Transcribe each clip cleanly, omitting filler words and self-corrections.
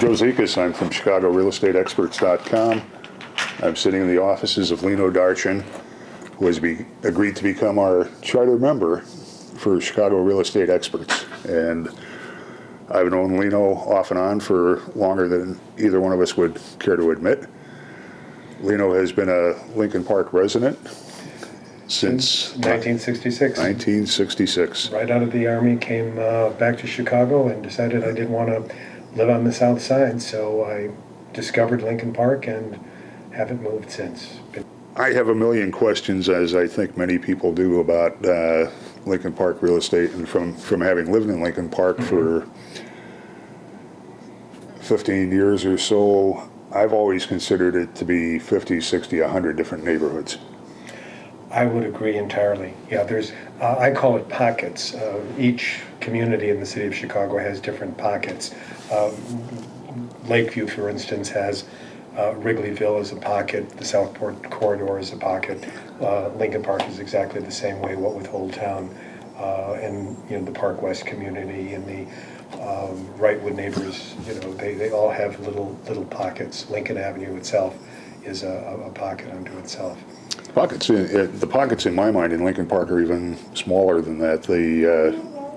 Joe Zekas. I'm from ChicagoRealEstateExperts.com. I'm sitting in the offices of Lino Darchun, who has agreed to become our charter member for Chicago Real Estate Experts. And I've known Lino off and on for longer than either one of us would care to admit. Lino has been a Lincoln Park resident since 1966. 1966. Right out of the Army, came back to Chicago and decided I didn't want to live on the South Side, so I discovered Lincoln Park and haven't moved since. I have a million questions, as I think many people do, about Lincoln Park real estate, and from having lived in Lincoln Park for 15 years or so, I've always considered it to be 50, 60, 100 different neighborhoods. I would agree entirely. Yeah, there's, I call it pockets. Each community in the city of Chicago has different pockets. Lakeview, for instance, has Wrigleyville as a pocket, the Southport corridor is a pocket. Lincoln Park is exactly the same way, what with Old Town, and the Park West community and the Wrightwood neighbors. They all have little pockets. Lincoln Avenue itself is a pocket unto itself. The pockets in my mind in Lincoln Park are even smaller than that. They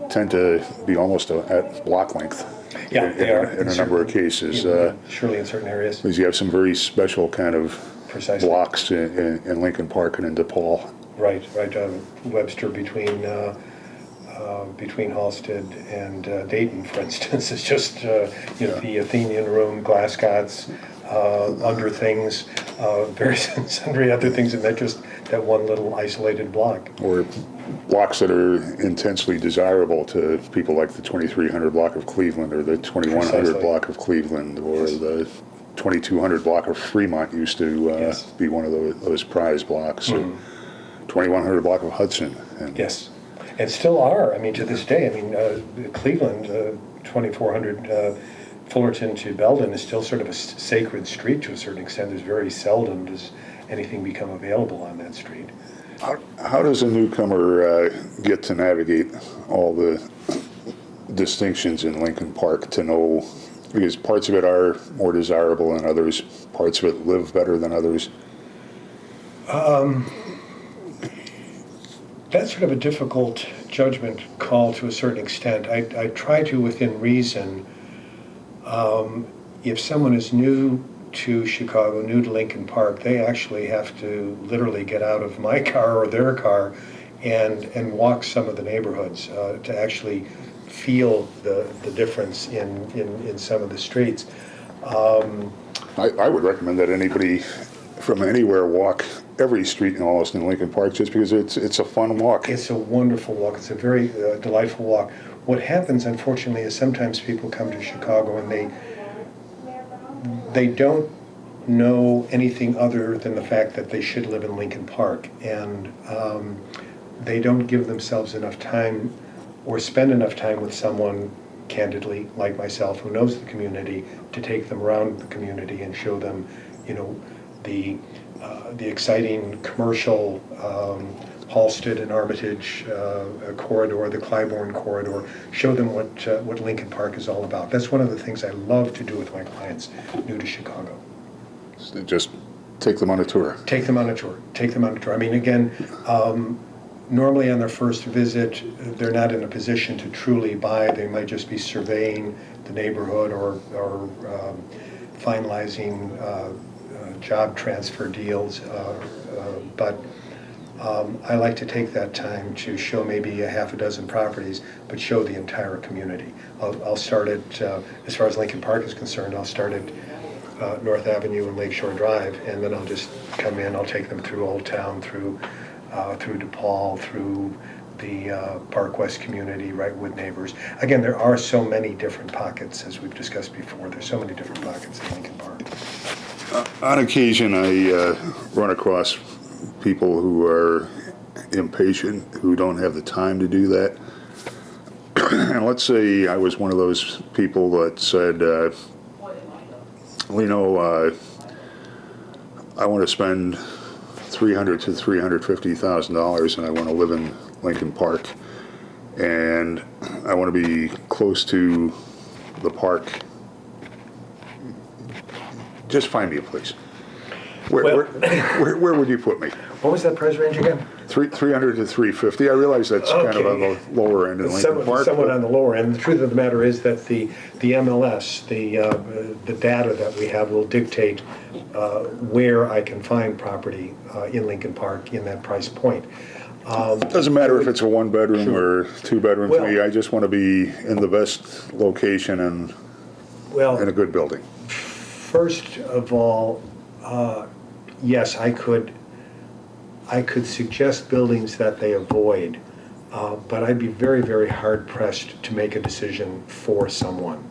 tend to be almost at block length. Yeah, they are in a number of cases. Surely in certain areas. Because you have some very special kind of Precisely. blocks in Lincoln Park and in DePaul. Right. Webster between Halsted and Dayton, for instance, is just the Athenian Room, Glasgows, under things, various sundry other things, and that one little isolated block. Or blocks that are intensely desirable to people, like the 2300 block of Cleveland, or the 2100 Precisely. block of Cleveland, or the 2200 block of Fremont used to be one of those prize blocks. Or 2100 block of Hudson. Yes, and still are. I mean, to this day. I mean, Cleveland, 2400 Fullerton to Belden is still sort of a sacred street to a certain extent. There's very seldom does anything become available on that street. How does a newcomer get to navigate all the distinctions in Lincoln Park to know, because parts of it are more desirable than others, parts of it live better than others? That's sort of a difficult judgment call to a certain extent. I try to, within reason, if someone is new to Chicago, new to Lincoln Park, they actually have to literally get out of my car or their car and walk some of the neighborhoods to actually feel the difference in some of the streets. I would recommend that anybody from anywhere walk every street almost in Lincoln Park, just because it's a fun walk. It's a wonderful walk. It's a very delightful walk. What happens, unfortunately, is sometimes people come to Chicago and they don't know anything other than the fact that they should live in Lincoln Park, and they don't give themselves enough time or spend enough time with someone, candidly, like myself, who knows the community, to take them around the community and show them, the exciting commercial Halsted and Armitage corridor, the Clybourne corridor, show them what Lincoln Park is all about. That's one of the things I love to do with my clients new to Chicago. Just take them on a tour. Take them on a tour. I mean, again, normally on their first visit, they're not in a position to truly buy. They might just be surveying the neighborhood or finalizing job transfer deals, but I like to take that time to show maybe a half a dozen properties, but show the entire community. I'll start at, as far as Lincoln Park is concerned, I'll start at North Avenue and Lakeshore Drive, and then I'll just come in, I'll take them through Old Town, through DePaul, through the Park West community, Wrightwood neighbors. Again, there are so many different pockets, as we've discussed before. There's so many different pockets in Lincoln Park. On occasion, I run across people who are impatient, who don't have the time to do that. And let's say I was one of those people that said, I want to spend $300,000 to $350,000, and I want to live in Lincoln Park, and I want to be close to the park just find me a place. Well- Where would you put me? What was that price range again? 300 to 350. I realize that's kind of on the lower end in Lincoln Park. Somewhat but- on the lower end. The truth of the matter is that the MLS, the data that we have will dictate where I can find property in Lincoln Park in that price point. Doesn't matter if it's a one-bedroom or two-bedroom to Well- me. I just want to be in the best location and Well, in a good building. first of all, yes, I could suggest buildings that they avoid, but I'd be very, very hard pressed to make a decision for someone.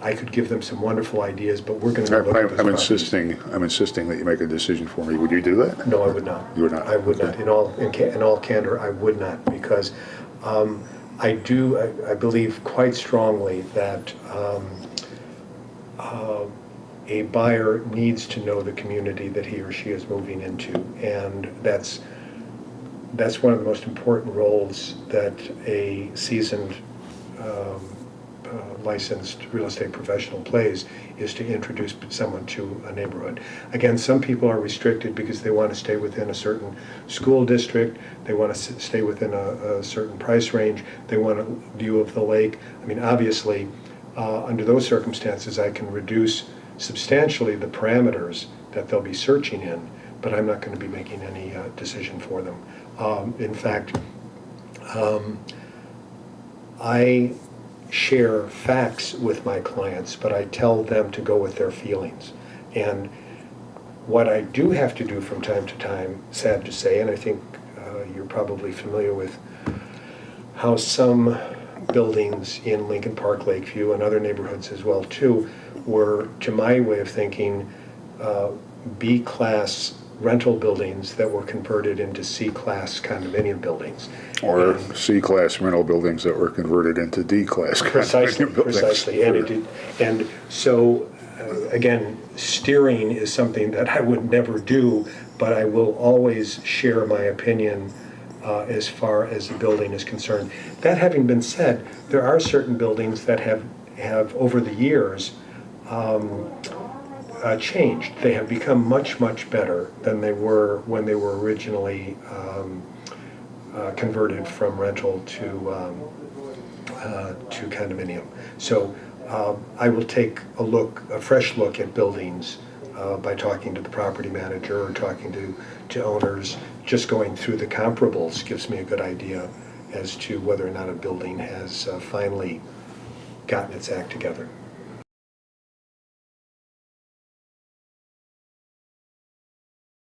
I could give them some wonderful ideas, but we're going to look at those I'm properties. insisting that you make a decision for me. Would you do that? No, I would not. You would not? I would not. In all candor, I would not, because I believe quite strongly that a buyer needs to know the community that he or she is moving into, and that's one of the most important roles that a seasoned licensed real estate professional plays, is to introduce someone to a neighborhood. Again, some people are restricted because they want to stay within a certain school district, they want to stay within a certain price range, they want a view of the lake. I mean, obviously, under those circumstances, I can reduce substantially the parameters that they'll be searching in, but I'm not going to be making any decision for them. In fact, I share facts with my clients, but I tell them to go with their feelings. And what I do have to do from time to time, sad to say, and I think you're probably familiar with how some buildings in Lincoln Park, Lakeview, and other neighborhoods as well too, were, to my way of thinking, B-class rental buildings that were converted into C-class condominium buildings. Or And C-class rental buildings that were converted into D-class condominium buildings. Precisely. And so, again, steering is something that I would never do, but I will always share my opinion as far as the building is concerned. That having been said, there are certain buildings that have over the years changed. They have become much, much better than they were when they were originally converted from rental to condominium. So I will take a fresh look at buildings by talking to the property manager or talking to owners. Just going through the comparables gives me a good idea as to whether or not a building has finally gotten its act together.